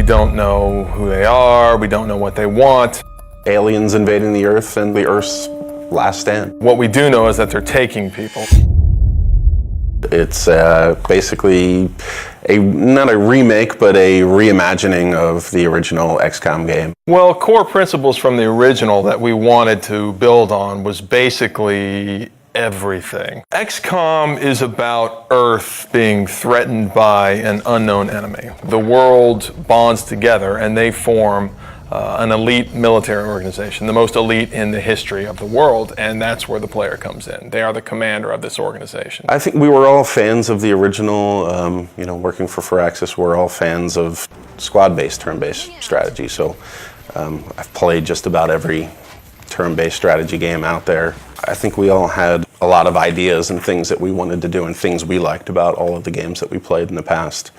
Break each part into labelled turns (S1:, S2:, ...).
S1: We don't know who they are, we don't know what they want.
S2: Aliens invading the Earth and the Earth's last stand.
S1: What we do know is that they're taking people.
S2: It's basically not a remake, but a reimagining of the original XCOM game.
S1: Well, core principles from the original that we wanted to build on was basically everything. XCOM is about Earth being threatened by an unknown enemy. The world bonds together and they form an elite military organization, the most elite in the history of the world, and that's where the player comes in. They are the commander of this organization.
S2: I think we were all fans of the original, working for Firaxis, we're all fans of squad-based, turn-based strategy, so I've played just about every turn-based strategy game out there. I think we all had a lot of ideas and things that we wanted to do and things we liked about all of the games that we played in the past.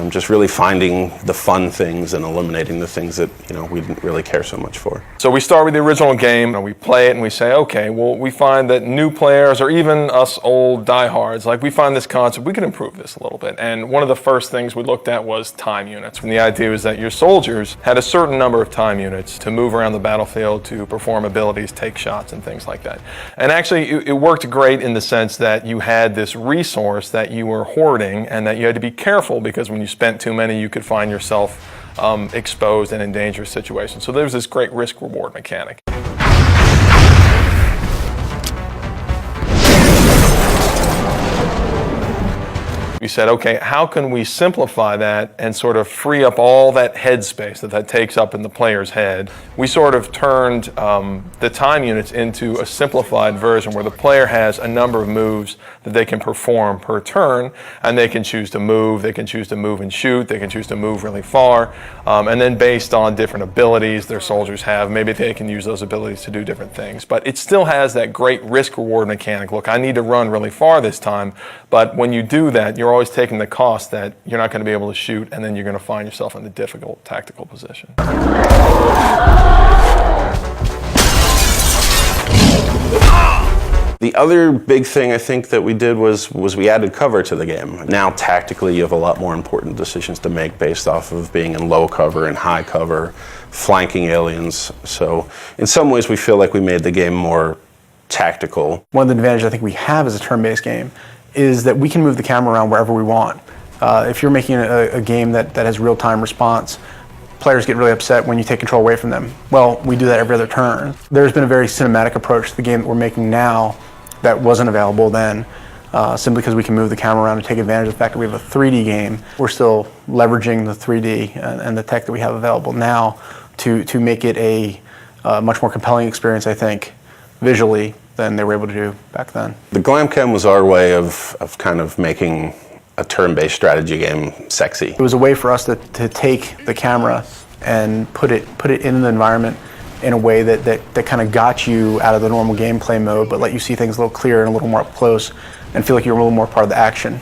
S2: Just really finding the fun things and eliminating the things that we didn't really care so much for.
S1: So we start with the original game and we play it and we say, okay, well, we find that new players or even us old diehards, like we find this concept, we can improve this a little bit. And one of the first things we looked at was time units. And the idea was that your soldiers had a certain number of time units to move around the battlefield, to perform abilities, take shots and things like that. And actually it worked great in the sense that you had this resource that you were hoarding and that you had to be careful, because when you spent too many, you could find yourself exposed and in dangerous situations. So there's this great risk-reward mechanic. We said, okay, how can we simplify that and sort of free up all that headspace that takes up in the player's head? We sort of turned the time units into a simplified version where the player has a number of moves that they can perform per turn, and they can choose to move, they can choose to move and shoot, they can choose to move really far, and then based on different abilities their soldiers have, maybe they can use those abilities to do different things. But it still has that great risk-reward mechanic. Look, I need to run really far this time, but when you do that, you're always taking the cost that you're not going to be able to shoot, and then you're going to find yourself in a difficult tactical position.
S2: The other big thing I think that we did was we added cover to the game. Now tactically you have a lot more important decisions to make based off of being in low cover and high cover, flanking aliens. So in some ways we feel like we made the game more tactical.
S3: One of the advantages I think we have as a turn-based game is that we can move the camera around wherever we want. If you're making a game that has real-time response, players get really upset when you take control away from them. Well, we do that every other turn. There's been a very cinematic approach to the game that we're making now that wasn't available then, simply because we can move the camera around and take advantage of the fact that we have a 3D game. We're still leveraging the 3D and the tech that we have available now to make it a much more compelling experience, I think, visually, than they were able to do back then.
S2: The GlamCam was our way of kind of making a turn-based strategy game sexy.
S3: It was a way for us to take the camera and put it in the environment in a way that kind of got you out of the normal gameplay mode, but let you see things a little clearer and a little more up close and feel like you're a little more part of the action.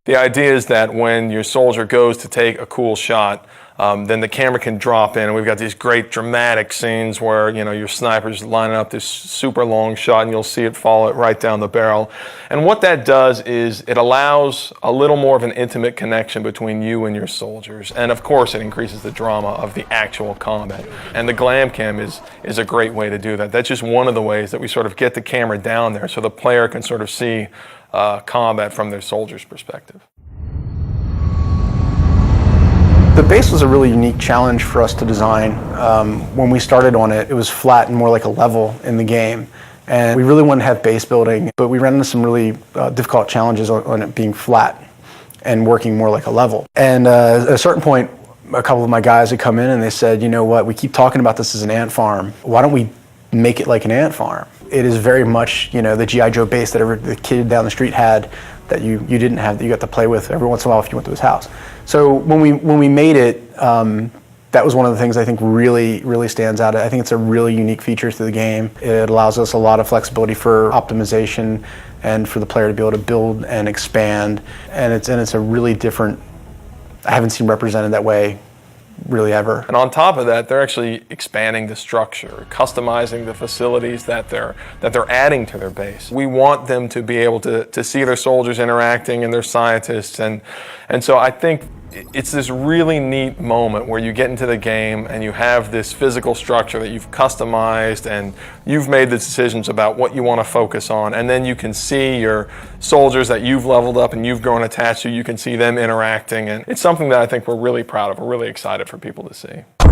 S1: The idea is that when your soldier goes to take a cool shot, then the camera can drop in, and we've got these great dramatic scenes where your sniper's lining up this super long shot and you'll see it fall right down the barrel. And what that does is it allows a little more of an intimate connection between you and your soldiers. And of course it increases the drama of the actual combat. And the GlamCam is a great way to do that. That's just one of the ways that we sort of get the camera down there so the player can sort of see combat from their soldier's perspective.
S3: The base was a really unique challenge for us to design. When we started on it, it was flat and more like a level in the game. And we really wanted to have base building, but we ran into some really difficult challenges on it being flat and working more like a level. And at a certain point, a couple of my guys had come in and they said, you know what, we keep talking about this as an ant farm. Why don't we make it like an ant farm? It is very much, the G.I. Joe base that the kid down the street had that you didn't have, that you got to play with every once in a while if you went to his house. So when we made it, that was one of the things I think really stands out. I think it's a really unique feature to the game. It allows us a lot of flexibility for optimization and for the player to be able to build and expand. And it's a really different, I haven't seen represented that way really ever.
S1: And on top of that, they're actually expanding the structure, customizing the facilities that they're adding to their base. We want them to be able to see their soldiers interacting and their scientists, and so I think it's this really neat moment where you get into the game and you have this physical structure that you've customized and you've made the decisions about what you want to focus on, and then you can see your soldiers that you've leveled up and you've grown attached to, you can see them interacting, and it's something that I think we're really proud of. We're really excited for people to see.